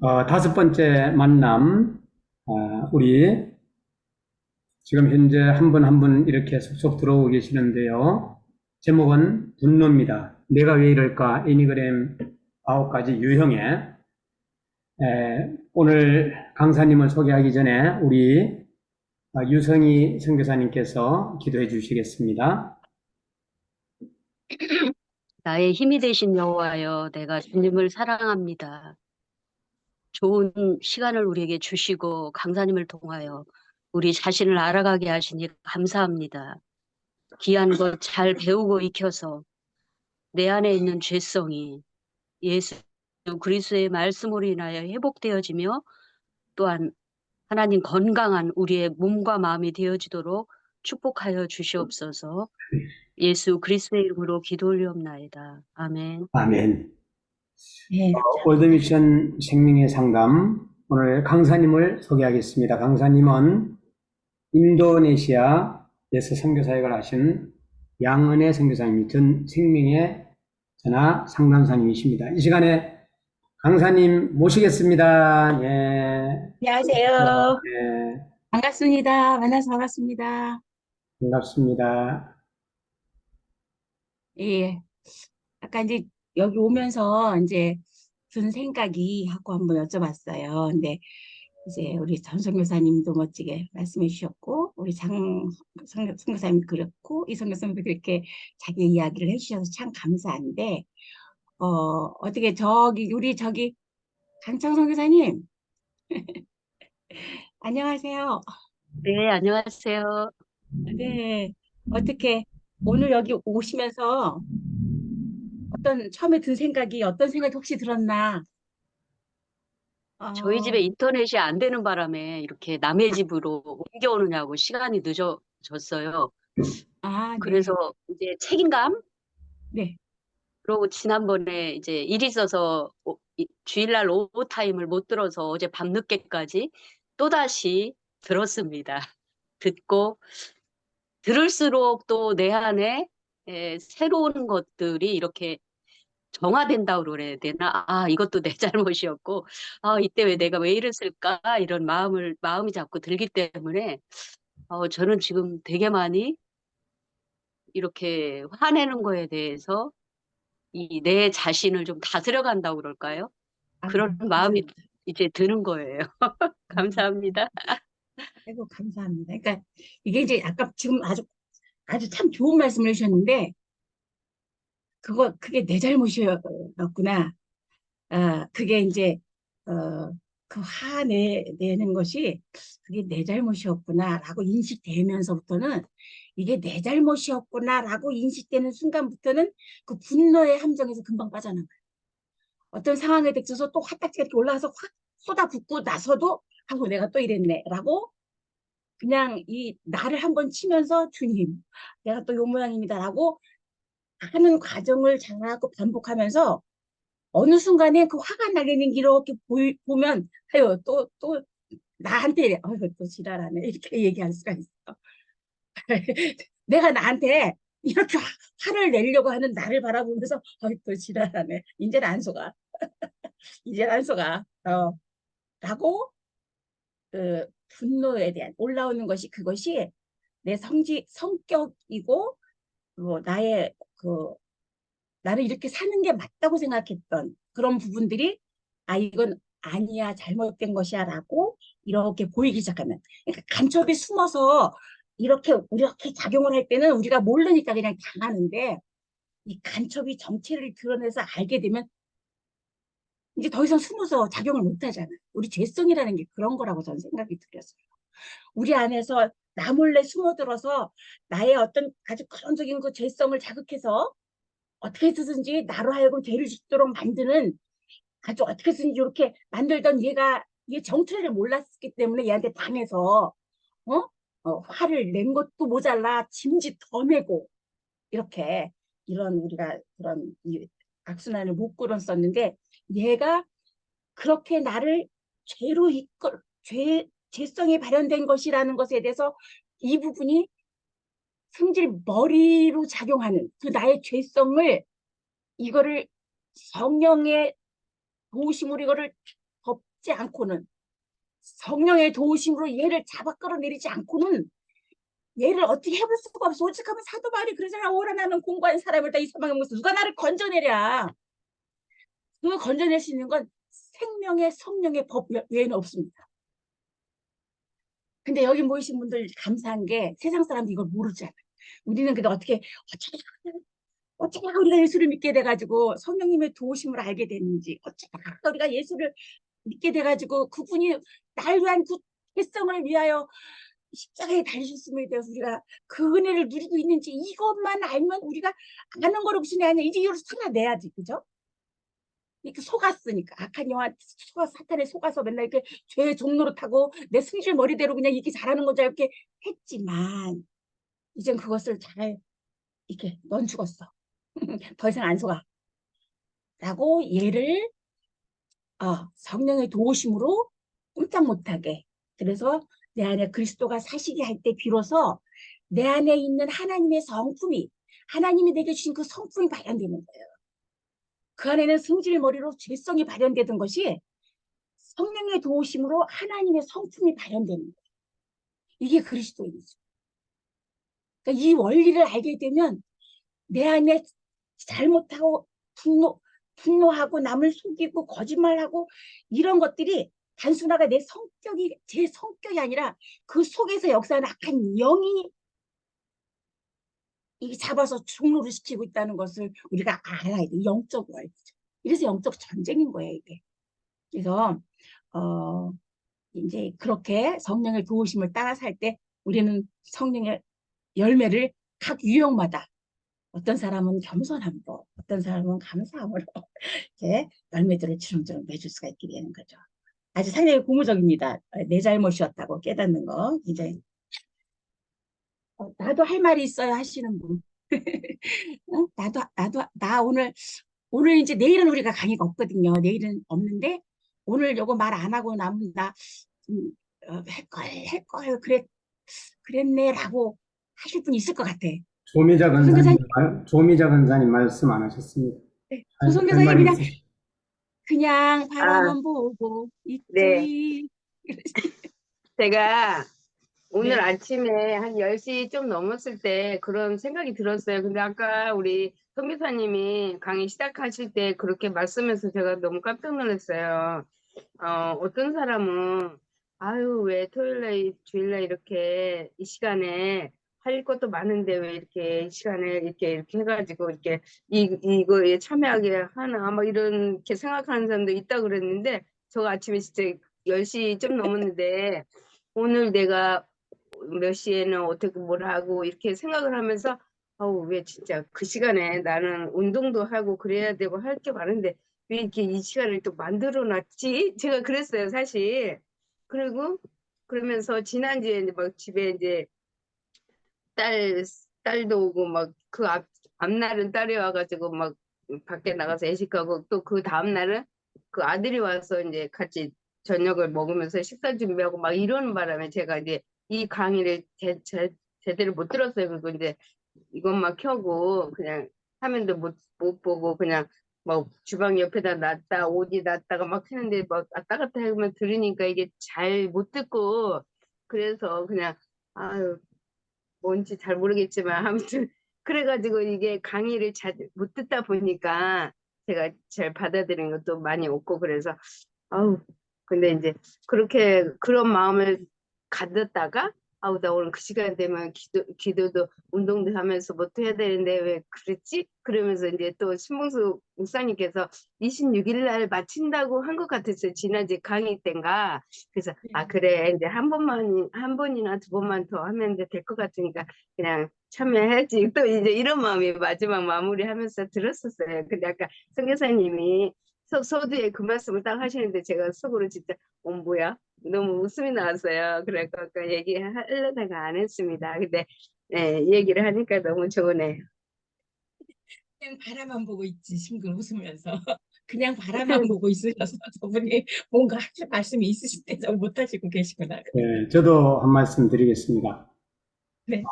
다섯 번째 만남, 우리 지금 현재 한 분 한 분 이렇게 속속 들어오고 계시는데요. 제목은 분노입니다. 내가 왜 이럴까? 애니그램 9가지 유형에, 오늘 강사님을 소개하기 전에 우리 유성희 선교사님께서 기도해 주시겠습니다. 나의 힘이 되신 여호와여, 내가 주님을 사랑합니다. 좋은 시간을 우리에게 주시고 강사님을 통하여 우리 자신을 알아가게 하시니 감사합니다. 귀한 것 잘 배우고 익혀서 내 안에 있는 죄성이 예수 그리스도의 말씀으로 인하여 회복되어지며, 또한 하나님 건강한 우리의 몸과 마음이 되어지도록 축복하여 주시옵소서. 예수 그리스도의 이름으로 기도 올리옵나이다. 아멘. 아멘. 네, 월드미션 생명의 상담, 오늘 강사님을 소개하겠습니다. 강사님은 인도네시아에서 선교사역을 하신 양은혜 선교사님이 전 생명의 전화 상담사님이십니다. 이 시간에 강사님 모시겠습니다. 예. 안녕하세요. 예, 반갑습니다. 만나서 반갑습니다. 반갑습니다. 예, 아까 이제 여기 오면서 이제 든 생각이 하고 한번 여쭤봤어요. 근데 이제 우리 전선교사님도 멋지게 말씀해 주셨고, 우리 선교사님 그렇고, 이 선교사님도 그렇게 자기 이야기를 해주셔서 참 감사한데, 어떻게 우리 강창 선교사님, 안녕하세요. 네, 안녕하세요. 네, 어떻게 오늘 여기 오시면서 처음에 든 생각이 어떤 생각이 혹시 들었나? 저희 집에 어, 인터넷이 안 되는 바람에 이렇게 남의 집으로 옮겨오느냐고 시간이 늦어졌어요. 네, 그래서 이제 책임감? 네. 그러고 지난번에 이제 일 있어서 주일날 오후 타임을 못 들어서 어제 밤늦게까지 또다시 들었습니다. 듣고 들을수록 또 내 안에 새로운 것들이 이렇게 정화된다고 그래야 되나? 아, 이것도 내 잘못이었고, 아, 이때 내가 왜 이랬을까? 이런 마음이 자꾸 들기 때문에, 저는 지금 되게 많이 이렇게 화내는 거에 대해서 이 내 자신을 좀 다스려 간다고 그럴까요? 그런 마음이 감사합니다. 이제 드는 거예요. 감사합니다. 아이고, 감사합니다. 그러니까 이게 이제 아까 지금 아주 참 좋은 말씀을 해주셨는데, 그게 내 잘못이었구나. 그게 이제, 어, 그 화내는 것이 그게 내 잘못이었구나라고 인식되면서부터는 이게 내 잘못이었구나라고 인식되는 순간부터는 그 분노의 함정에서 금방 빠져나가요. 어떤 상황에 대해서 또 화딱지가 이렇게 올라와서 확 쏟아붓고 나서도 하고 내가 또 이랬네라고 그냥 이 나를 한번 치면서 주님, 내가 또 요 모양입니다라고 하는 과정을 잘하고 반복하면서 어느 순간에 그 화가 나게는 이렇게 보면 아유 또 나한테 이래. 아유 또 지랄하네 이렇게 얘기할 수가 있어. 내가 나한테 이렇게 화를 내려고 하는 나를 바라보면서 아유 또 지랄하네. 이제는 안 속아. 이제는 안 속아. 라고 그 분노에 대한 올라오는 것이 그것이 내 성격이고 나의 나를 이렇게 사는 게 맞다고 생각했던 그런 부분들이 이건 아니야 잘못된 것이야 라고 이렇게 보이기 시작하면 그러니까 간첩이 숨어서 이렇게 작용을 할 때는 우리가 모르니까 그냥 당하는데 이 간첩이 정체를 드러내서 알게 되면 이제 더 이상 숨어서 작용을 못 하잖아. 우리 죄성이라는 게 그런 거라고 저는 생각이 들었어요. 우리 안에서 나 몰래 숨어들어서 나의 어떤 아주 근원적인 그 죄성을 자극해서 어떻게 해서든지 나로 하여금 죄를 짓도록 만드는 아주 어떻게 해서든지 이렇게 만들던 얘 정체를 몰랐기 때문에 얘한테 당해서 어? 화를 낸 것도 모자라 짐짓 더 내고 이렇게 이런 우리가 그런 이 악순환을 못 끌었었는데 얘가 그렇게 나를 죄성이 발현된 것이라는 것에 대해서 이 부분이 성질 머리로 작용하는 그 나의 죄성을 이거를 성령의 도우심으로 이거를 찾지 않고는, 성령의 도우심으로 얘를 잡아 끌어내리지 않고는 얘를 어떻게 해볼 수가 없어. 오직하면 사도 바울이 그러잖아. 오라 나는 공고한 사람을 다 이 사망의 몸에서 누가 나를 건져내랴. 그 건져낼 수 있는 건 생명의 성령의 법 외에는 없습니다. 근데 여기 모이신 분들 감사한 게 세상 사람도 이걸 모르잖아. 우리는 근데 어쩌다가 우리가 예수를 믿게 돼가지고 성령님의 도우심을 알게 됐는지, 어쩌다가 우리가 예수를 믿게 돼가지고 그분이 날 위한 그 백성을 위하여 십자가에 달리셨음에 대해서 우리가 그 은혜를 누리고 있는지, 이것만 알면 우리가 아는 거로 무슨 아니야. 이제 이걸 살아내야지, 그죠? 이렇게 속았으니까, 악한 영화 사탄에 속아서 맨날 이렇게 죄의 종로로 타고 내 승질 머리대로 그냥 이렇게 잘하는 거죠, 이렇게 했지만 이젠 그것을 잘 이렇게 넌 죽었어. 더 이상 안 속아 라고 얘를 성령의 도우심으로 꼼짝 못하게, 그래서 내 안에 그리스도가 사시게 할 때 비로소 내 안에 있는 하나님의 성품이, 하나님이 내게 주신 그 성품이 발현되는 거예요. 그 안에는 승질머리로 죄성이 발현되던 것이 성령의 도우심으로 하나님의 성품이 발현되는 거예요. 이게 그리스도인이죠. 그러니까 이 원리를 알게 되면 내 안에 잘못하고 분노하고 남을 속이고 거짓말하고 이런 것들이 단순하게 제 성격이 아니라 그 속에서 역사하는 악한 영이 이 잡아서 종로를 시키고 있다는 것을 우리가 알아야 돼. 영적으로 알죠. 이래서 영적 전쟁인 거예요, 이게. 그래서 이제 그렇게 성령의 도우심을 따라 살 때 우리는 성령의 열매를 각 유형마다, 어떤 사람은 겸손함으로, 어떤 사람은 감사함으로 이렇게 열매들을 주렁주렁 맺을 수가 있게 되는 거죠. 아주 상당히 고무적입니다. 내 잘못이었다고 깨닫는 거. 이제 나도 할 말이 있어요 하시는 분. 응? 나 오늘 이제 내일은 우리가 강의가 없거든요. 내일은 없는데 오늘 요거 말 안 하고 나면 나 할 걸 그랬네라고 하실 분 있을 것 같아. 조미자 조선 교사님, 조미자 권사님 말씀 안 하셨습니다. 네. 할 조선 교사님 말이 있으시 그냥 아, 바라만 보고 네. 있지. 제가 오늘 네. 아침에 한 10시 좀 넘었을 때 그런 생각이 들었어요. 근데 아까 우리 선교사님이 강의 시작하실 때 그렇게 말씀해서 제가 너무 깜짝 놀랐어요. 어떤 사람은 아유, 왜 토요일날, 주일날 이렇게 이 시간에 할 것도 많은데 왜 이렇게 이 시간에 이렇게 해가지고 이렇게 이거에 참여하게 하나 막 이렇게 생각하는 사람도 있다 그랬는데, 저 아침에 진짜 10시 좀 넘었는데 오늘 내가 몇 시에는 어떻게 뭘 하고 이렇게 생각을 하면서 아우, 왜 진짜 그 시간에 나는 운동도 하고 그래야 되고 할 게 많은데 왜 이렇게 이 시간을 또 만들어 놨지? 제가 그랬어요, 사실. 그리고 그러면서 지난주에 이제 막 집에 이제 딸도 오고 막 그 앞날은 딸이 와가지고 막 밖에 나가서 애식하고, 또 그 다음날은 그 아들이 와서 이제 같이 저녁을 먹으면서 식사 준비하고 막 이러는 바람에 제가 이제 이 강의를 제대로 못 들었어요. 그리고 이제 이것만 켜고 그냥 화면도 못 보고 그냥 뭐 주방 옆에다 놨다 옷이 놨다가 막 했는데 막 왔다 갔다 하면 들으니까 이게 잘 못 듣고, 그래서 그냥 아유, 뭔지 잘 모르겠지만 아무튼 그래가지고 이게 강의를 잘 못 듣다 보니까 제가 잘 받아들인 것도 많이 없고, 그래서 아우, 근데 이제 그렇게 그런 마음을 가졌다가 아우, 나 오늘 그 시간 되면 기도도 운동도 하면서 뭐 또 해야 되는데 왜 그랬지? 그러면서 이제 또 신봉수 목사님께서 26일 날 마친다고 한 것 같았어요. 지난주 강의 때인가. 그래서 아, 그래, 이제 한 번이나 두 번만 더 하면 될 것 같으니까 그냥 참여해야지. 또 이제 이런 마음이 마지막 마무리하면서 들었었어요. 근데 아까 선교사님이 서두에 그 말씀을 딱 하시는데 제가 속으로 진짜 뭐야? 너무 웃음이 나왔어요. 그래서 아까 얘기하려다가 안 했습니다. 근데 얘기를 하니까 너무 좋으네요. 그냥 바라만 보고 있지, 싱글 웃으면서. 그냥 바라만 보고 있으셔서 저분이 뭔가 하실 말씀이 있으실 때 못 하시고 계시구나. 예, 저도 한 말씀 드리겠습니다. 네.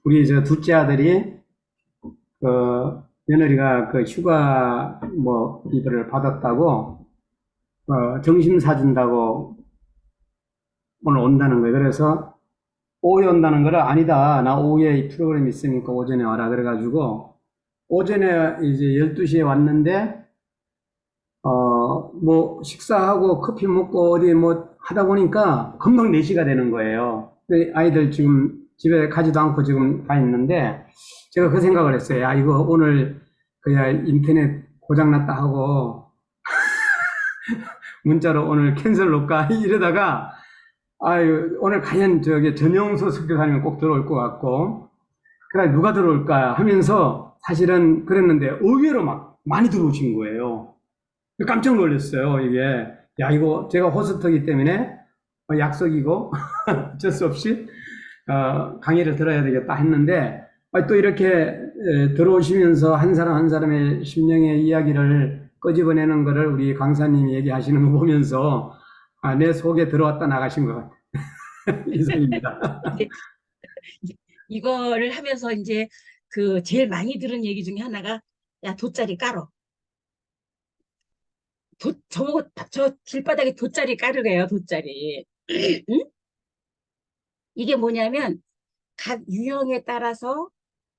우리 저 둘째 아들이 며느리가 휴가 이거를 받았다고 점심 사준다고 오늘 온다는 거예요. 그래서 오후에 온다는 거를 아니다. 나 오후에 이 프로그램 있으니까 오전에 와라. 그래가지고 오전에 이제 12시에 왔는데 뭐 식사하고 커피 먹고 어디 뭐 하다 보니까 금방 4시가 되는 거예요. 아이들 지금 집에 가지도 않고 지금 가 있는데 제가 그 생각을 했어요. 야, 이거 오늘 그냥 인터넷 고장났다 하고 문자로 오늘 캔슬 놓을까 이러다가 아유, 오늘 과연 저기 전영수 선교사님이 꼭 들어올 것 같고 그래 누가 들어올까 하면서 사실은 그랬는데 의외로 막 많이 들어오신 거예요. 깜짝 놀랐어요. 이게 야 이거 제가 호스트이기 때문에 약속이고 어쩔 수 없이 강의를 들어야 되겠다 했는데 또 이렇게 들어오시면서 한 사람 한 사람의 심령의 이야기를 끄집어내는 거를 우리 강사님이 얘기하시는 거 보면서 내 속에 들어왔다 나가신 것 같아요. 이상입니다. 이거를 하면서 이제 그 제일 많이 들은 얘기 중에 하나가 야 돗자리 깔어. 저보고 저 길바닥에 돗자리 깔으래요. 돗자리. 응? 이게 뭐냐면 각 유형에 따라서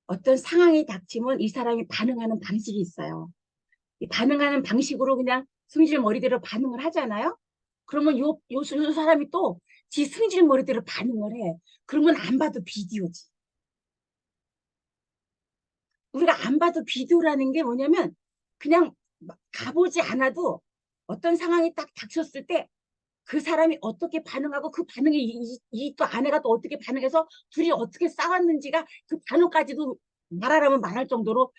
어떤 상황이 닥치면 이 사람이 반응하는 방식이 있어요. 이 반응하는 방식으로 그냥 승질 머리대로 반응을 하잖아요. 그러면 요 사람이 또 지 승질 머리대로 반응을 해. 그러면 안 봐도 비디오지. 우리가 안 봐도 비디오라는 게 뭐냐면 그냥 가보지 않아도 어떤 상황이 딱 닥쳤을 때 그 사람이 어떻게 반응하고 그 반응에 이 또 아내가 또 어떻게 반응해서 둘이 어떻게 싸웠는지가 그 단어까지도 말하라면 말할 정도로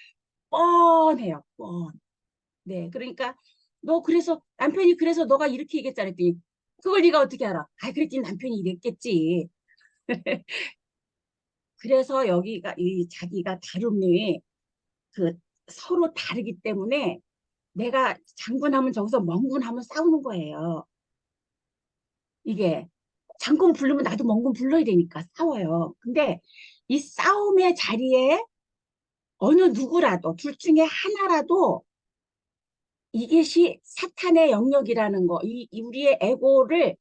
뻔해요. 뻔. 네, 그러니까 너 그래서 남편이 그래서 너가 이렇게 얘기했잖아 했더니 그걸 네가 어떻게 알아? 아, 그랬지 남편이 이랬겠지. 그래서 여기가 이 자기가 다룸이 그 서로 다르기 때문에 내가 장군하면 저기서 멍군하면 싸우는 거예요. 이게 장군 부르면 나도 멍군 불러야 되니까 싸워요. 근데 이 싸움의 자리에 어느 누구라도 둘 중에 하나라도 이것이 사탄의 영역이라는 거, 이 우리의 에고를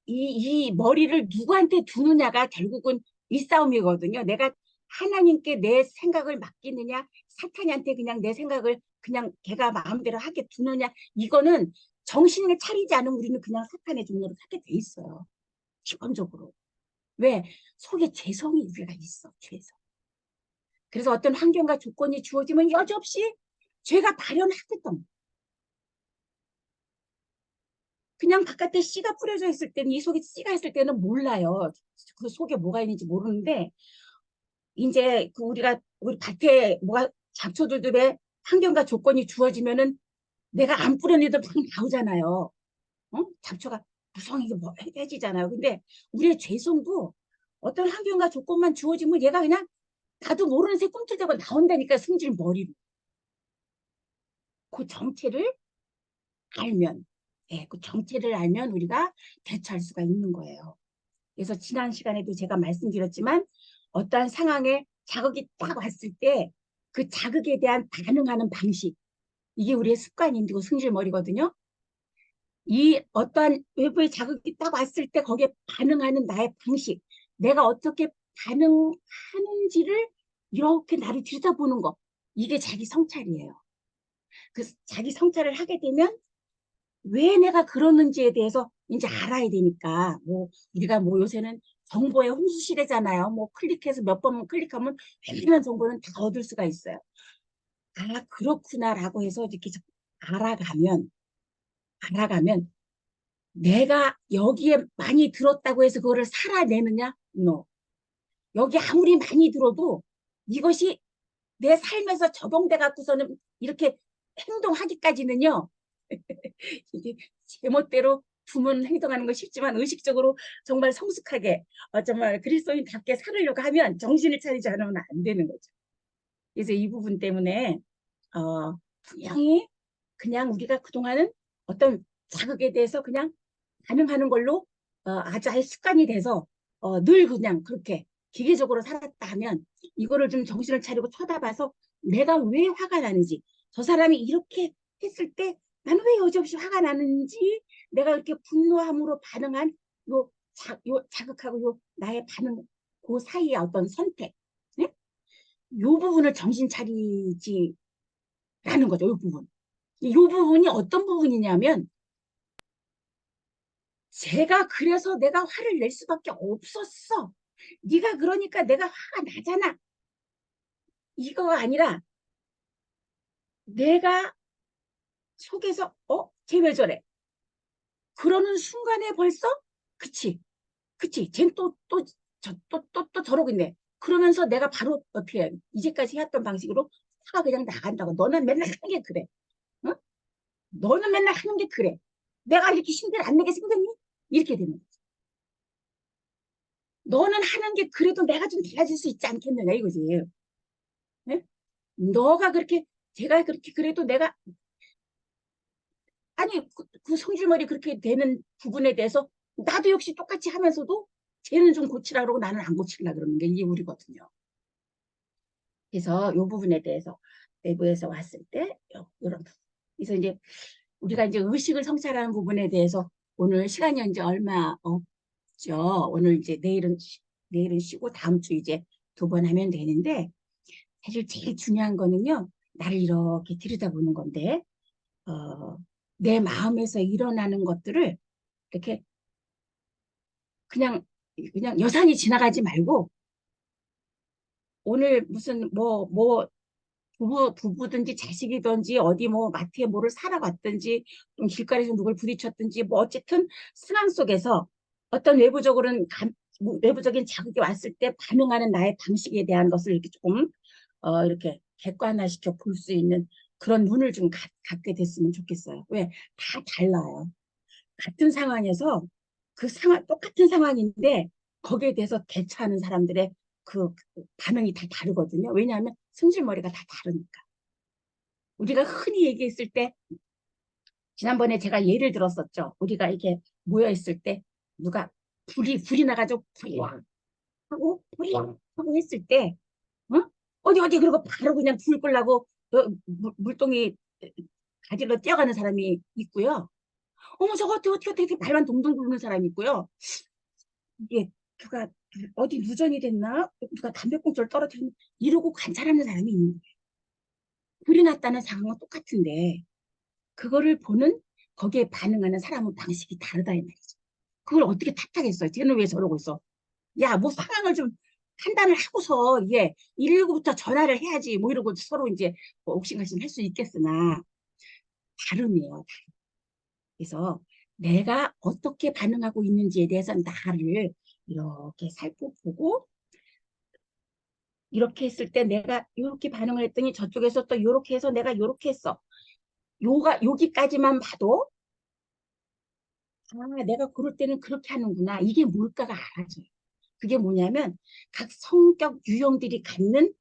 이 머리를 누구한테 두느냐가 결국은 이 싸움이거든요. 내가 하나님께 내 생각을 맡기느냐, 사탄한테 그냥 내 생각을 그냥 걔가 마음대로 하게 두느냐, 이거는 정신을 차리지 않으면 우리는 그냥 사탄의 종로로 살게 돼 있어요. 기본적으로. 왜? 속에 죄성이 우리가 있어, 죄성. 그래서 어떤 환경과 조건이 주어지면 여지없이 죄가 발현하거든. 그냥 바깥에 씨가 뿌려져 있을 때는 이 속에 씨가 있을 때는 몰라요. 그 속에 뭐가 있는지 모르는데 이제 그 우리 밭에 뭐가 잡초들의 환경과 조건이 주어지면은 내가 안 뿌려내도 막 나오잖아요. 잡초가 무성하게 뭐 해지잖아요. 근데 우리의 죄성도 어떤 환경과 조건만 주어지면 얘가 그냥 나도 모르는 새 꿈틀대고 나온다니까 승질 머리로. 그 정체를 알면, 예, 그 정체를 알면 우리가 대처할 수가 있는 거예요. 그래서 지난 시간에도 제가 말씀드렸지만 어떠한 상황에 자극이 딱 왔을 때 그 자극에 대한 반응하는 방식, 이게 우리의 습관이고 승질머리거든요. 이 어떠한 외부의 자극이 딱 왔을 때 거기에 반응하는 나의 방식, 내가 어떻게 반응하는지를 이렇게 나를 들여다보는 거, 이게 자기 성찰이에요. 그 자기 성찰을 하게 되면 왜 내가 그러는지에 대해서 이제 알아야 되니까 뭐 우리가 뭐 요새는 정보의 홍수시대잖아요. 뭐 클릭해서 몇 번 클릭하면 웬만한 정보는 다 얻을 수가 있어요. 아, 그렇구나라고 해서 이렇게 알아가면 알아가면 내가 여기에 많이 들었다고 해서 그거를 살아내느냐? No. 여기 아무리 많이 들어도 이것이 내 삶에서 적용돼 갖고서는 이렇게 행동하기까지는요. 이게 제멋대로 두면 행동하는 건 쉽지만 의식적으로 정말 성숙하게 정말 그리스도인답게 살으려고 하면 정신을 차리지 않으면 안 되는 거죠. 그래서 이 부분 때문에 분명히 그냥 우리가 그동안은 어떤 자극에 대해서 그냥 반응하는 걸로 아주 아예 습관이 돼서 늘 그냥 그렇게 기계적으로 살았다 하면 이거를 좀 정신을 차리고 쳐다봐서 내가 왜 화가 나는지 저 사람이 이렇게 했을 때 나는 왜 여지없이 화가 나는지, 내가 이렇게 분노함으로 반응한 요 자극하고 요 나의 반응, 그 사이의 어떤 선택, 네? 요 부분을 정신 차리지라는 거죠. 요 부분. 이 부분이 어떤 부분이냐면, 제가 그래서 내가 화를 낼 수밖에 없었어. 네가 그러니까 내가 화가 나잖아. 이거가 아니라 내가 속에서 쟤 왜 저래? 그러는 순간에 벌써 그치, 그치. 쟨 또 저러고 있네. 그러면서 내가 바로 어떻게 해? 이제까지 해왔던 방식으로 화가 그냥 나간다고. 너는 맨날 하는 게 그래. 어? 너는 맨날 하는 게 그래. 내가 이렇게 힘들 안 내게 생겼니? 이렇게 되는 거지. 너는 하는 게 그래도 내가 좀 달라질 수 있지 않겠느냐 이거지. 네? 너가 그렇게 제가 그렇게 그래도 내가 아니 그 성질머리 그렇게 되는 부분에 대해서 나도 역시 똑같이 하면서도 쟤는 좀 고치라 그러고 나는 안 고치려 그러는 게 이게 우리거든요. 그래서 이 부분에 대해서 내부에서 왔을 때 이런 그래서 이제 우리가 이제 의식을 성찰하는 부분에 대해서 오늘 시간이 이제 얼마 없죠. 오늘 이제 내일은 쉬고 다음 주 이제 2번 하면 되는데 사실 제일 중요한 거는요. 나를 이렇게 들여다보는 건데 어, 내 마음에서 일어나는 것들을 이렇게 그냥 여산이 지나가지 말고 오늘 무슨 부부든지 자식이든지 어디 뭐 마트에 뭐를 사러 갔든지 좀 길거리에서 누굴 부딪혔든지 뭐 어쨌든 상황 속에서 어떤 외부적인 자극이 왔을 때 반응하는 나의 방식에 대한 것을 이렇게 조금 이렇게 객관화시켜 볼 수 있는 그런 눈을 좀 갖게 됐으면 좋겠어요. 왜? 다 달라요. 같은 상황에서 똑같은 상황인데 거기에 대해서 대처하는 사람들의 그 반응이 다 다르거든요. 왜냐하면 성질머리가 다 다르니까. 우리가 흔히 얘기했을 때 지난번에 제가 예를 들었었죠. 우리가 이렇게 모여 있을 때 누가 불이 나가지고 불이 하고 했을 때 어디 그러고 바로 그냥 불 끄려고 물동이 가지러 뛰어가는 사람이 있고요. 저거 어떻게 발만 동동 구르는 사람이 있고요. 이게 누가 어디 누전이 됐나? 누가 담배꽁초를 떨어뜨리는 이러고 관찰하는 사람이 있는 거예요. 불이 났다는 상황은 똑같은데 그거를 보는 거기에 반응하는 사람은 방식이 다르다 이 말이죠. 그걸 어떻게 탓하겠어요? 쟤는 왜 저러고 있어? 야, 뭐 상황을 좀 판단을 하고서 이게 119부터 전화를 해야지 뭐 이러고 서로 이제 뭐 옥신각신 할 수 있겠으나 다름이에요. 그래서 내가 어떻게 반응하고 있는지에 대해서 나를 이렇게 살펴보고 이렇게 했을 때 내가 이렇게 반응을 했더니 저쪽에서 또 이렇게 해서 내가 이렇게 했어. 여기까지만 봐도 내가 그럴 때는 그렇게 하는구나. 이게 뭘까가 알아져요. 그게 뭐냐면 각 성격 유형들이 갖는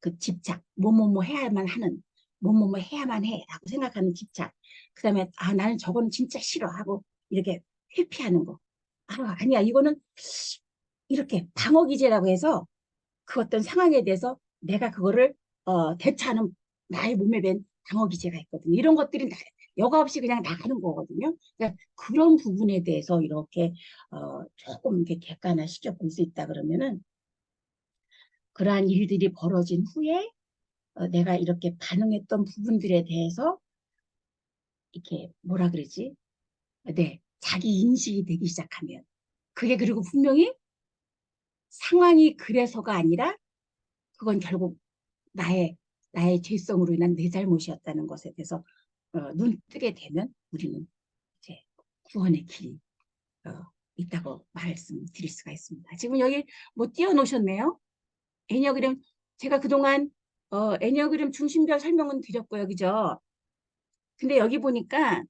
그 집착, 뭐뭐뭐 해야만 하는, 뭐뭐뭐 해야만 해라고 생각하는 집착. 그다음에 나는 저거는 진짜 싫어하고 이렇게 회피하는 거. 아니야 이거는 이렇게 방어 기제라고 해서 그 어떤 상황에 대해서 내가 그거를 대처하는 나의 몸에 밴 방어 기제가 있거든요. 이런 것들이 여과 없이 그냥 나가는 거거든요. 그러니까 그런 부분에 대해서 이렇게 조금 이렇게 객관화 시켜 볼 수 있다 그러면은 그러한 일들이 벌어진 후에 내가 이렇게 반응했던 부분들에 대해서 이렇게 뭐라 그러지? 네, 자기 인식이 되기 시작하면 그게 그리고 분명히 상황이 그래서가 아니라 그건 결국 나의 죄성으로 인한 내 잘못이었다는 것에 대해서 눈 뜨게 되면 우리는 이제 구원의 길이 어, 있다고 말씀드릴 수가 있습니다. 지금 여기 뭐 띄워놓으셨네요. 애니어그램 제가 그동안 애니어그램 중심별 설명은 드렸고요, 그죠? 근데 여기 보니까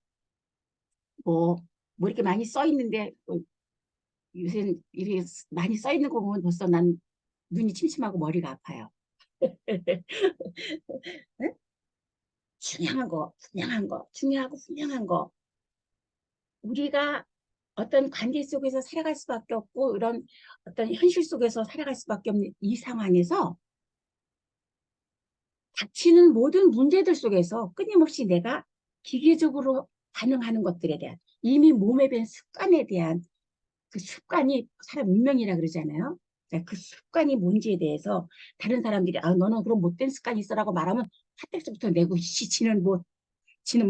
뭐 이렇게 많이 써 있는데 요새 이렇게 많이 써 있는 거 보면 벌써 난 눈이 침침하고 머리가 아파요. 네? 중요하고 분명한 거. 우리가 어떤 관계 속에서 살아갈 수밖에 없고 이런 어떤 현실 속에서 살아갈 수밖에 없는 이 상황에서 닥치는 모든 문제들 속에서 끊임없이 내가 기계적으로 반응하는 것들에 대한 이미 몸에 밴 습관에 대한 그 습관이 사람 운명이라 그러잖아요. 그러니까 그 습관이 뭔지에 대해서 다른 사람들이 아 너는 그럼 못된 습관이 있어라고 말하면 화택서부터 내고 씨 지는 뭐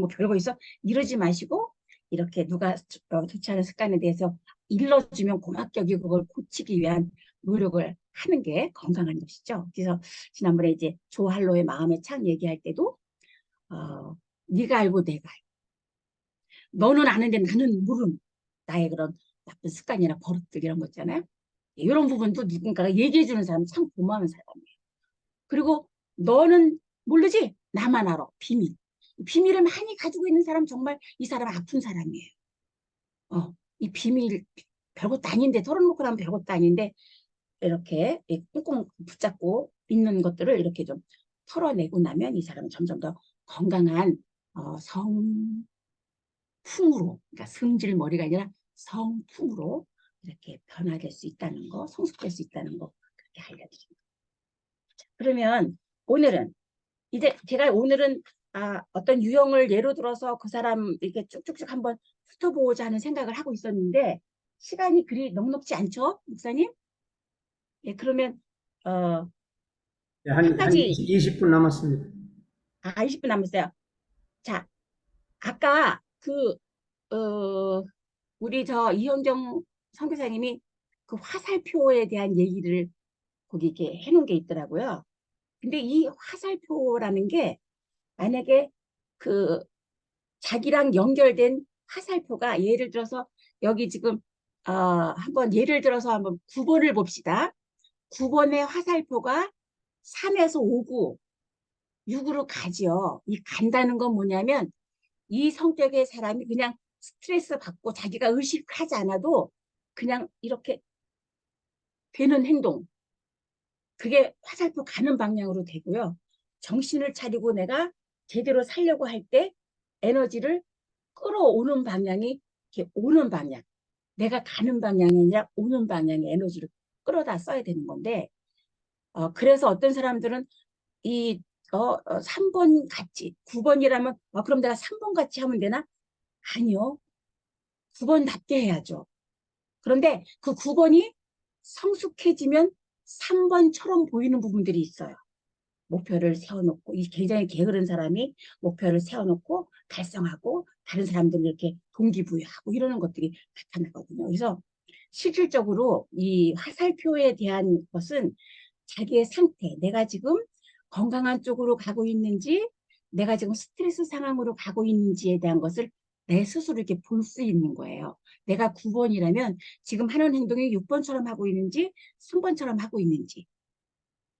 별거 있어 이러지 마시고 이렇게 누가 좋지 않은 습관에 대해서 일러주면 고맙게 여기고 그걸 고치기 위한 노력을 하는 게 건강한 것이죠. 그래서 지난번에 이제 조할로의 마음의 창 얘기할 때도 네가 알고 내가 알고 너는 아는데 나는 모르는 나의 그런 나쁜 습관이나 버릇들 이런 거 있잖아요. 이런 부분도 누군가가 얘기해 주는 사람 참 고마운 사람이에요. 그리고 너는 모르지? 나만 알아. 비밀. 비밀을 많이 가지고 있는 사람 정말 이 사람 아픈 사람이에요. 이 비밀 별것도 아닌데 털어놓고 나면 별것도 아닌데 이렇게 꽁꽁 붙잡고 있는 것들을 이렇게 좀 털어내고 나면 이 사람은 점점 더 건강한 성품으로, 그러니까 승질머리가 아니라 성품으로 이렇게 변화될 수 있다는 거, 성숙될 수 있다는 거 그렇게 알려드립니다. 그러면 오늘은 이제 제가 오늘은 어떤 유형을 예로 들어서 그 사람 이렇게 쭉쭉쭉 한번 훑어보고자 하는 생각을 하고 있었는데 시간이 그리 넉넉지 않죠, 목사님? 예, 그러면 네, 한 한 가지 20분 남았습니다. 20분 남았어요. 자, 아까 우리 저 이현정 선교사님이 그 화살표에 대한 얘기를 거기 이렇게 해놓은 게 있더라고요. 근데 이 화살표라는 게 만약에 그 자기랑 연결된 화살표가 예를 들어서 여기 지금 한번 예를 들어서 한번 9번을 봅시다. 9번의 화살표가 3에서 5구, 6으로 가죠. 이 간다는 건 뭐냐면 이 성격의 사람이 그냥 스트레스 받고 자기가 의식하지 않아도 그냥 이렇게 되는 행동. 그게 화살표 가는 방향으로 되고요. 정신을 차리고 내가 제대로 살려고 할 때 에너지를 끌어오는 방향이 이렇게 오는 방향. 내가 가는 방향이 아니라 오는 방향의 에너지를 끌어다 써야 되는 건데 그래서 어떤 사람들은 이 3번 같이 9번이라면 그럼 내가 3번 같이 하면 되나? 아니요. 9번답게 해야죠. 그런데 그 9번이 성숙해지면 3번처럼 보이는 부분들이 있어요. 목표를 세워놓고 이 굉장히 게으른 사람이 목표를 세워놓고 달성하고 다른 사람들을 이렇게 동기부여하고 이러는 것들이 나타나거든요. 그래서 실질적으로 이 화살표에 대한 것은 자기의 상태, 내가 지금 건강한 쪽으로 가고 있는지 내가 지금 스트레스 상황으로 가고 있는지에 대한 것을 내 스스로 이렇게 볼 수 있는 거예요. 내가 9번이라면 지금 하는 행동이 6번처럼 하고 있는지 3번처럼 하고 있는지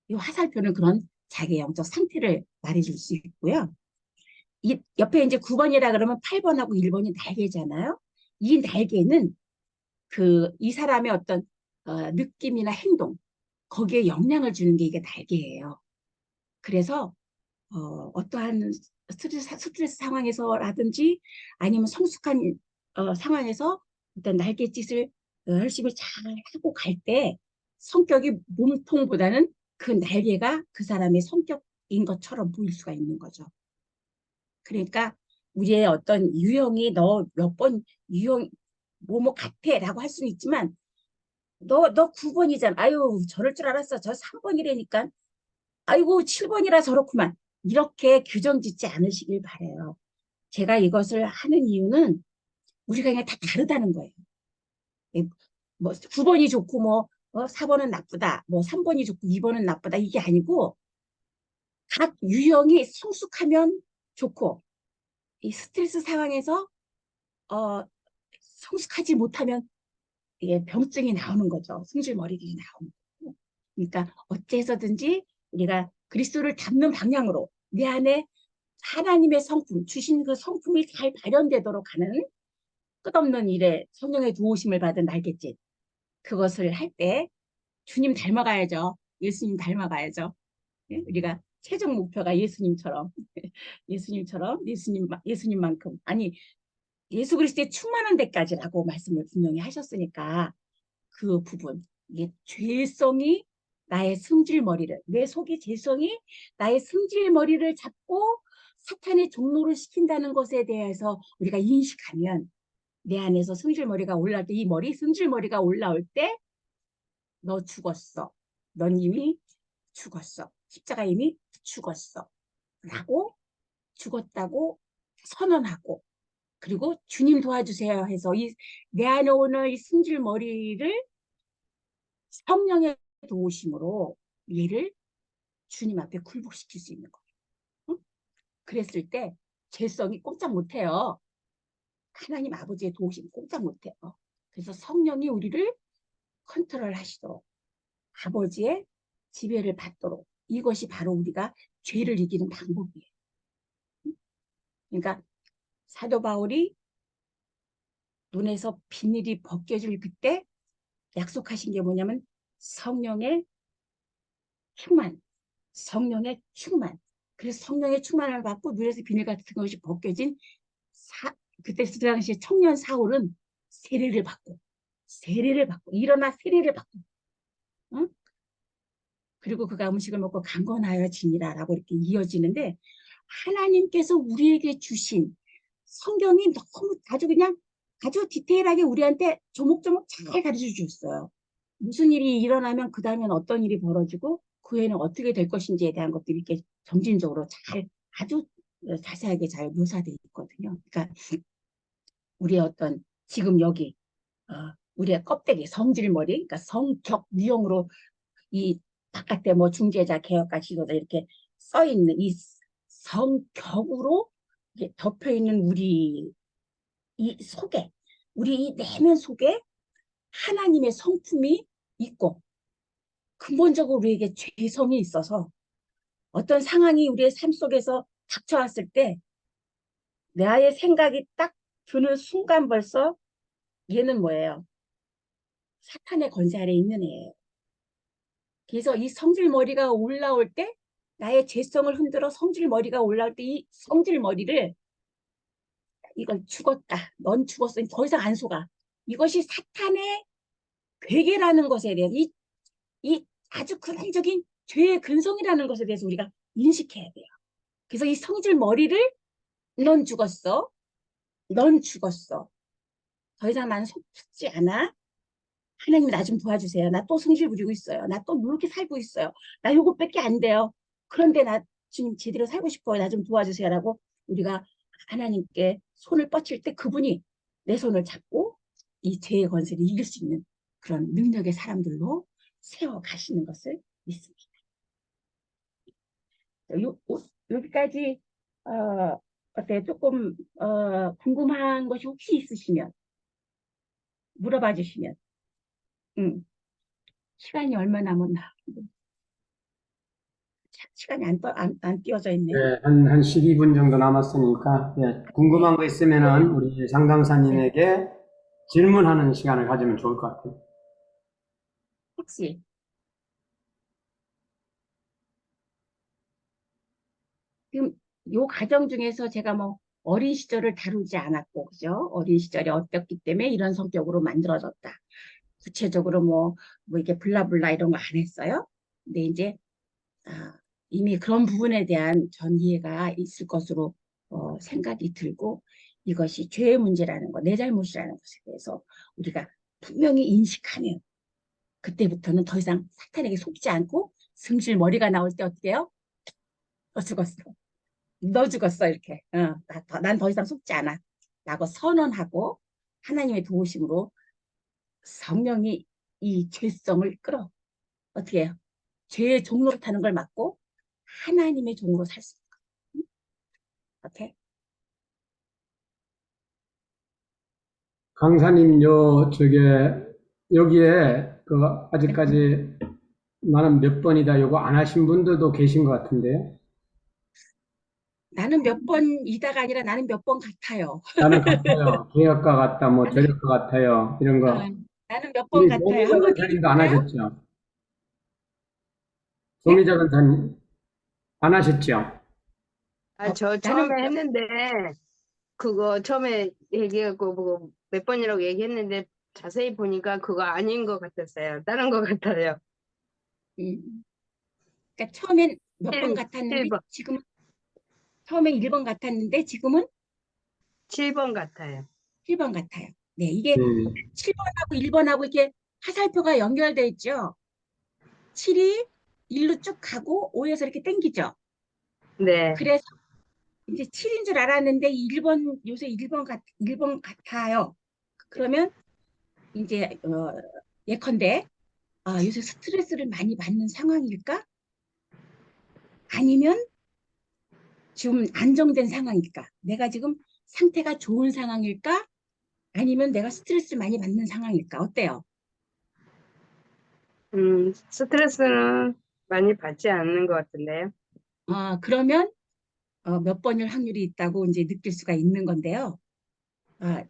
이 화살표는 그런 자기의 영적 상태를 말해줄 수 있고요. 이 옆에 이제 9번이라 그러면 8번하고 1번이 날개잖아요. 이 날개는 이 사람의 어떤 느낌이나 행동 거기에 영향을 주는 게 이게 날개예요. 그래서 어떠한 스트레스 상황에서라든지 아니면 성숙한 상황에서 어떤 날갯짓을 열심히 잘 하고 갈 때 성격이 몸통보다는 그 날개가 그 사람의 성격인 것처럼 보일 수가 있는 거죠. 그러니까 우리의 어떤 유형이 너 몇 번 유형 뭐뭐 같아라고 할 수는 있지만 너 9번이잖아. 아유 저럴 줄 알았어. 저 3번이라니까. 아이고 7번이라 저렇구만. 이렇게 규정 짓지 않으시길 바래요. 제가 이것을 하는 이유는 우리가 그냥 다 다르다는 거예요. 뭐 9번이 좋고 뭐 4번은 나쁘다. 뭐 3번이 좋고 2번은 나쁘다. 이게 아니고 각 유형이 성숙하면 좋고 이 스트레스 상황에서 어, 성숙하지 못하면 이게 병증이 나오는 거죠. 승질머리들이 나오는 거고. 그러니까 어째서든지 우리가 그리스도를 닮는 방향으로 내 안에 하나님의 성품, 주신 그 성품이 잘 발현되도록 하는 끝없는 일에 성령의 도우심을 받은 날갯짓. 그것을 할 때 주님 닮아가야죠. 예수님 닮아가야죠. 예? 우리가 최종 목표가 예수님처럼, 예수님만큼. 아니, 예수 그리스도의 충만한 데까지라고 말씀을 분명히 하셨으니까 그 부분, 이게 죄성이 나의 승질머리를, 내 속의 죄성이 나의 승질머리를 잡고 사탄의 종로를 시킨다는 것에 대해서 우리가 인식하면 내 안에서 승질머리가 올라올 때, 이 승질머리가 올라올 때 너 죽었어. 넌 이미 죽었어. 십자가 이미 죽었어. 라고 죽었다고 선언하고, 그리고 주님 도와주세요 해서 내 안에 오는 이 승질머리를 성령의 도우심으로 얘를 주님 앞에 굴복시킬 수 있는 거예요. 응? 그랬을 때 죄성이 꼼짝 못해요. 하나님 아버지의 도우심 꼼짝 못해요. 그래서 성령이 우리를 컨트롤 하시도록, 아버지의 지배를 받도록, 이것이 바로 우리가 죄를 이기는 방법이에요. 그러니까 사도 바울이 눈에서 비닐이 벗겨질 그때 약속하신 게 뭐냐면 성령의 충만, 성령의 충만. 그래서 성령의 충만을 받고 눈에서 비닐 같은 것이 벗겨진 그때 그 당시에 청년 사울은 세례를 받고 일어나 세례를 받고, 응? 그리고 그가 음식을 먹고 강건하여 지니라라고 이렇게 이어지는데, 하나님께서 우리에게 주신 성경이 너무 아주 디테일하게 우리한테 조목조목 잘 가르쳐 주셨어요. 무슨 일이 일어나면 그 다음엔 어떤 일이 벌어지고 그 후에는 어떻게 될 것인지에 대한 것들이 이렇게 점진적으로 아주 자세하게 잘 묘사되어 있거든요. 그러니까 우리의 지금 여기 우리의 껍데기, 성질머리, 그러니까 성격, 유형으로 이 바깥에 뭐 중재자, 개혁가, 지도자 이렇게 써 있는 이 성격으로 덮여 있는 우리 이 속에, 우리 이 내면 속에 하나님의 성품이 있고, 근본적으로 우리에게 죄성이 있어서 어떤 상황이 우리의 삶 속에서 닥쳐왔을 때 나의 생각이 딱 드는 순간 벌써 얘는 뭐예요? 사탄의 권세 아래 있는 애예요. 그래서 이 성질머리가 올라올 때, 나의 죄성을 흔들어 성질머리가 올라올 때 이 성질머리를, 이건 죽었다, 넌 죽었어, 더 이상 안 속아. 이것이 사탄의 괴계라는 것에 대해서, 이 아주 근원적인 죄의 근성이라는 것에 대해서 우리가 인식해야 돼요. 그래서 이 성질머리를 넌 죽었어, 넌 죽었어, 더 이상 나는 속지 않아. 하나님 나 좀 도와주세요. 나 또 성질 부리고 있어요. 나 또 이렇게 살고 있어요. 나 요것밖에 안 돼요. 그런데 나 지금 제대로 살고 싶어요. 나 좀 도와주세요라고 우리가 하나님께 손을 뻗칠 때 그분이 내 손을 잡고 이 죄의 권세를 이길 수 있는 그런 능력의 사람들로 세워 가시는 것을 믿습니다. 여기까지 어때요? 조금 궁금한 것이 혹시 있으시면 물어봐 주시면. 시간이 얼마 남았나? 시간이 안 띄워져 있네요. 네, 한 12분 정도 남았으니까, 예, 궁금한 거 있으면은 우리 상담사님에게 질문하는 시간을 가지면 좋을 것 같아요. 혹시 지금 요 과정 중에서 제가 뭐 어린 시절을 다루지 않았고, 그죠? 어린 시절이 어땠기 때문에 이런 성격으로 만들어졌다. 구체적으로 뭐 이렇게 블라블라 이런 거 안 했어요. 근데 이제 이미 그런 부분에 대한 전 이해가 있을 것으로 생각이 들고, 이것이 죄의 문제라는 거, 내 잘못이라는 것에 대해서 우리가 분명히 인식하면 그때부터는 더 이상 사탄에게 속지 않고, 승질 머리가 나올 때 어떻게 해요? 너 죽었어. 너 죽었어. 이렇게. 난 더 이상 속지 않아. 라고 선언하고, 하나님의 도우심으로 성령이 이 죄성을 끌어. 어떻게 해요? 죄의 종로를 타는 걸 막고 하나님의 종으로 살 수 있는 거. 오케이? 강사님, 여기에, 아직까지 나는 몇 번이다, 요거 안 하신 분들도 계신 것 같은데요. 나는 몇 번이다가 아니라 나는 몇 번 같아요. 나는 같아요. 개혁과 같다, 뭐, 나는, 저력과 같아요. 이런 거. 나는 몇 번 우리 같아요. 노미자 한번 간사님도 안 들어볼까요? 하셨죠? 네? 노미자 간사님, 안 하셨죠? 저 나는 처음에 했는데, 그거 처음에 얘기하고 뭐 몇 번이라고 얘기했는데, 자세히 보니까 그거 아닌 것 같았어요. 다른 것 같아요. 그러니까 처음엔 몇 번 1, 같았는데 1번. 지금은 처음에 1번 같았는데 지금은 7번 같아요. 7번 같아요. 네, 이게 음, 7번하고 1번하고 이렇게 화살표가 연결돼 있죠. 7이 1로 쭉 가고 5에서 이렇게 당기죠. 네. 그래서 이제 7인 줄 알았는데 1번 요새 1번 같아요. 그러면 이제 예컨대 요새 스트레스를 많이 받는 상황일까? 아니면 지금 안정된 상황일까? 내가 지금 상태가 좋은 상황일까? 아니면 내가 스트레스를 많이 받는 상황일까? 어때요? 스트레스는 많이 받지 않는 것 같은데요. 그러면 몇 번일 확률이 있다고 이제 느낄 수가 있는 건데요.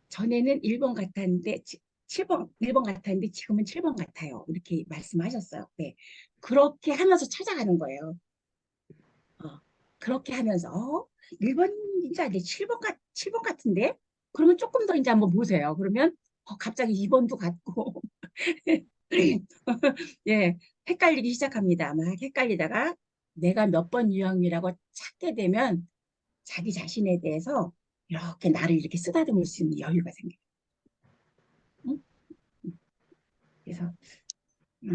전에는 1번 같았는데 7번, 1번 같았는데 지금은 7번 같아요. 이렇게 말씀하셨어요. 네. 그렇게 하면서 찾아가는 거예요. 그렇게 하면서 1번인지 아니 7번 같은데? 그러면 조금 더 이제 한번 보세요. 그러면 갑자기 2번도 같고 예, 헷갈리기 시작합니다. 막 헷갈리다가 내가 몇 번 유형이라고 찾게 되면 자기 자신에 대해서 이렇게 나를 이렇게 쓰다듬을 수 있는 여유가 생겨요. 응? 그래서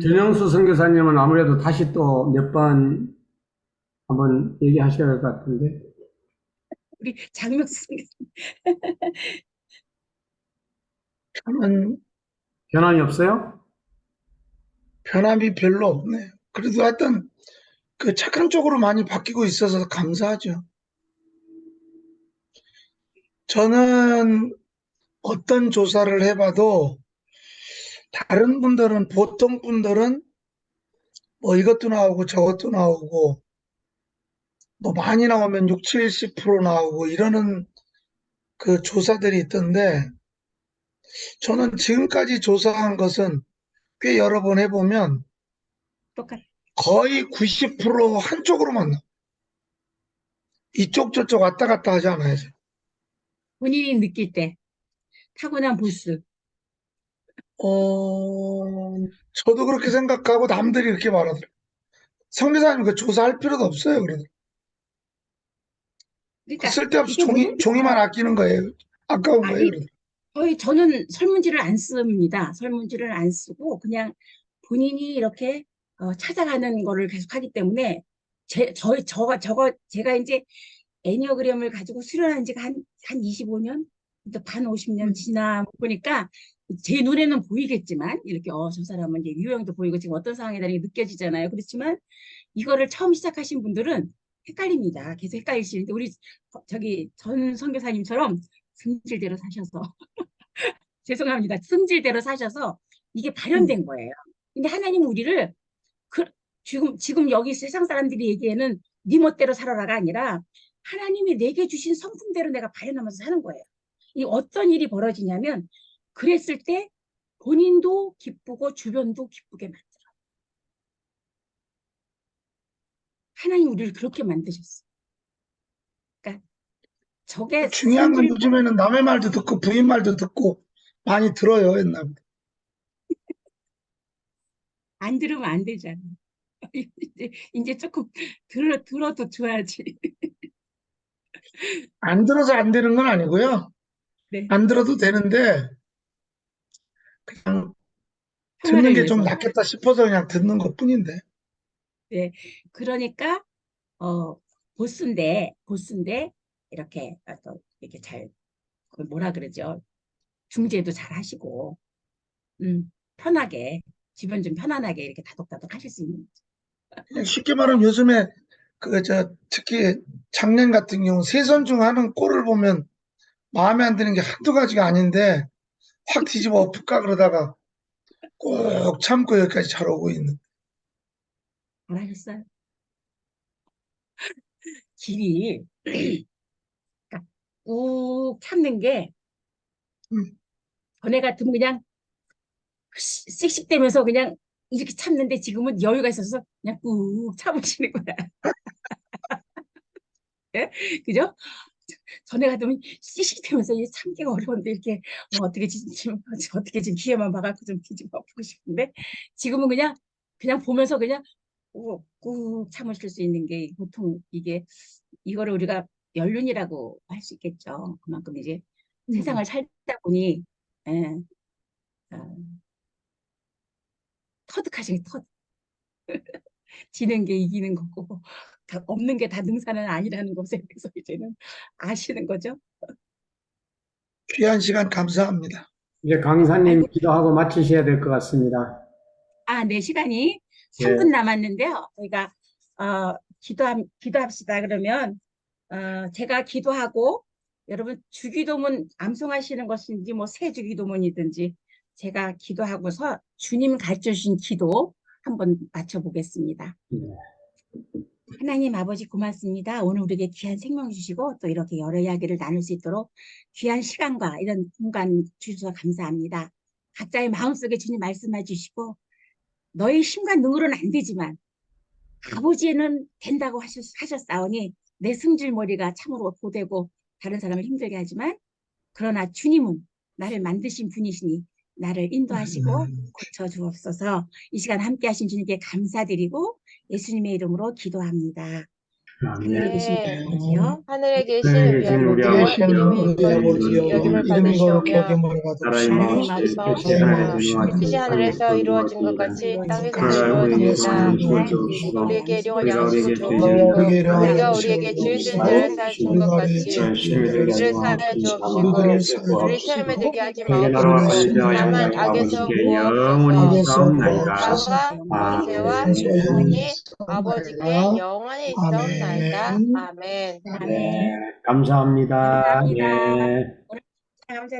전영수 선교사님은 아무래도 다시 또 몇 번 한번 얘기하셔야 할 것 같은데. 우리 장명수 선생님, 저는 변함이 없어요? 변함이 별로 없네요. 그래도 하여튼 그 착한 쪽으로 많이 바뀌고 있어서 감사하죠. 저는 어떤 조사를 해봐도 다른 분들은 보통 분들은 뭐 이것도 나오고 저것도 나오고 뭐 많이 나오면 6, 70% 나오고 이러는 그 조사들이 있던데 저는 지금까지 조사한 것은 꽤 여러 번 해보면 똑같 거의 90% 한쪽으로만 나와요. 이쪽 저쪽 왔다 갔다 하지 않아요. 본인이 느낄 때 타고난 보스. 저도 그렇게 생각하고 남들이 이렇게 말하더라고요. 성교사님 그 조사할 필요도 없어요. 그러더라고요. 그 그러니까 쓸데없이 이게 뭐냐면 종이만 아끼는 거예요. 아까운 아, 거예요. 이, 그러더라고요. 거의 저는 설문지를 안 씁니다. 설문지를 안 쓰고 그냥 본인이 이렇게 찾아가는 거를 계속 하기 때문에 제가 이제 애니어그램을 가지고 수련한 지가 한 25년, 또 반 50년 지나 보니까 제 눈에는 보이겠지만 이렇게 저 사람은 이제 유형도 보이고 지금 어떤 상황이다 이렇게 느껴지잖아요. 그렇지만 이거를 처음 시작하신 분들은 헷갈립니다. 계속 헷갈리시는데 우리 저기 전 선교사님처럼 승질대로 사셔서 죄송합니다. 승질대로 사셔서 이게 음, 발현된 거예요. 근데 하나님 우리를 그, 지금 여기 세상 사람들이 얘기에는 네 멋대로 살아라가 아니라 하나님이 내게 주신 성품대로 내가 발현하면서 사는 거예요. 이 어떤 일이 벌어지냐면 그랬을 때 본인도 기쁘고 주변도 기쁘게 만들어. 하나님 우리를 그렇게 만드셨어. 그러니까 저게 중요한 건 승질 요즘에는 남의 말도 듣고 부인 말도 듣고 많이 들어요. 옛날보다. 안 들으면 안 되잖아. 이제 조금 들어도 줘야지. 안 들어서 안 되는 건 아니고요. 네, 안 들어도 되는데 그냥 듣는 평화를 게 좀 위해서. 낫겠다 싶어서 그냥 듣는 것뿐인데. 네, 그러니까 어 보스인데 이렇게 또 이렇게 잘 그걸 뭐라 그러죠? 중재도 잘 하시고 편하게 주변 좀 편안하게 이렇게 다독다독 하실 수 있는 그냥 쉽게 말하면 요즘에 특히 작년 같은 경우 세선 중 하는 꼴을 보면 마음에 안 드는 게 한두 가지가 아닌데 확 뒤집어 엎을까 그러다가 꼭 참고 여기까지 잘 오고 있는. 잘하셨어요. 길이 그러니까 꾹 참는 게 음, 전에 같으면 그냥 씩씩대면서 그냥 이렇게 참는데 지금은 여유가 있어서 그냥 꾹 참으시는 거야. 예? 그죠? 전에 같으면 씩씩대면서 이게 참기가 어려운데 이렇게 어떻게 지금 기회만 봐갖고 좀 뒤집어 엎고 싶은데 지금은 그냥 보면서 그냥 꾹꾹 참으실 수 있는 게 보통 이게 이거를 우리가 연륜이라고 할 수 있겠죠. 그만큼 이제 세상을 살다 보니 예, 어, 터득하신 터득. 지는 게 이기는 거고 없는 게 다 능사는 아니라는 것에 대해서 이제는 아시는 거죠. 귀한 시간 감사합니다. 이제 강사님 기도하고 마치셔야 될 것 같습니다. 네, 시간이 예. 3분 남았는데요. 저희가 기도합시다. 그러면 제가 기도하고 여러분 주기도문 암송하시는 것인지 뭐 새 주기도문이든지 제가 기도하고서 주님 가르쳐 주신 기도 한번 맞춰보겠습니다. 하나님 아버지 고맙습니다. 오늘 우리에게 귀한 생명 주시고 또 이렇게 여러 이야기를 나눌 수 있도록 귀한 시간과 이런 공간 주셔서 감사합니다. 각자의 마음속에 주님 말씀해 주시고 너희 힘과 능으로는 안 되지만 아버지는 된다고 하셨사오니 내 승질머리가 참으로 고되고 다른 사람을 힘들게 하지만 그러나 주님은 나를 만드신 분이시니 나를 인도하시고 고쳐주옵소서. 이 시간 함께 하신 주님께 감사드리고 예수님의 이름으로 기도합니다. 하늘에 계신 아버지요. 하늘에 계신 하늘에 우리 계신 우리 아버지여, 아버지여, 이름이 우리 아버지여, 여김을 이름 거룩하게 받으시오며 받으시오. 나라의 뜻이 뜻이 하늘에서 하늘에서 하늘에서 이루어진 것 같이 땅에서도 그러나 이루어지이다. 주옵소서. 우리에게 일용할 우리가 양식을 우리에게 주옵시고 우리가 우리가 우리에게 죄 지은 자를 사하신 것 같이 우리를 사하여 주옵시고 우리 시험에 들게 하지 마옵소서. 다만 악에서 영원히 구하옵소서. 싸움나이다. 나와 권세와 능력이 아버지께 영원히 있사옵나이다. 아멘. 아멘. 감사합니다. 감사합니다. 예. 오늘 감사드립니다.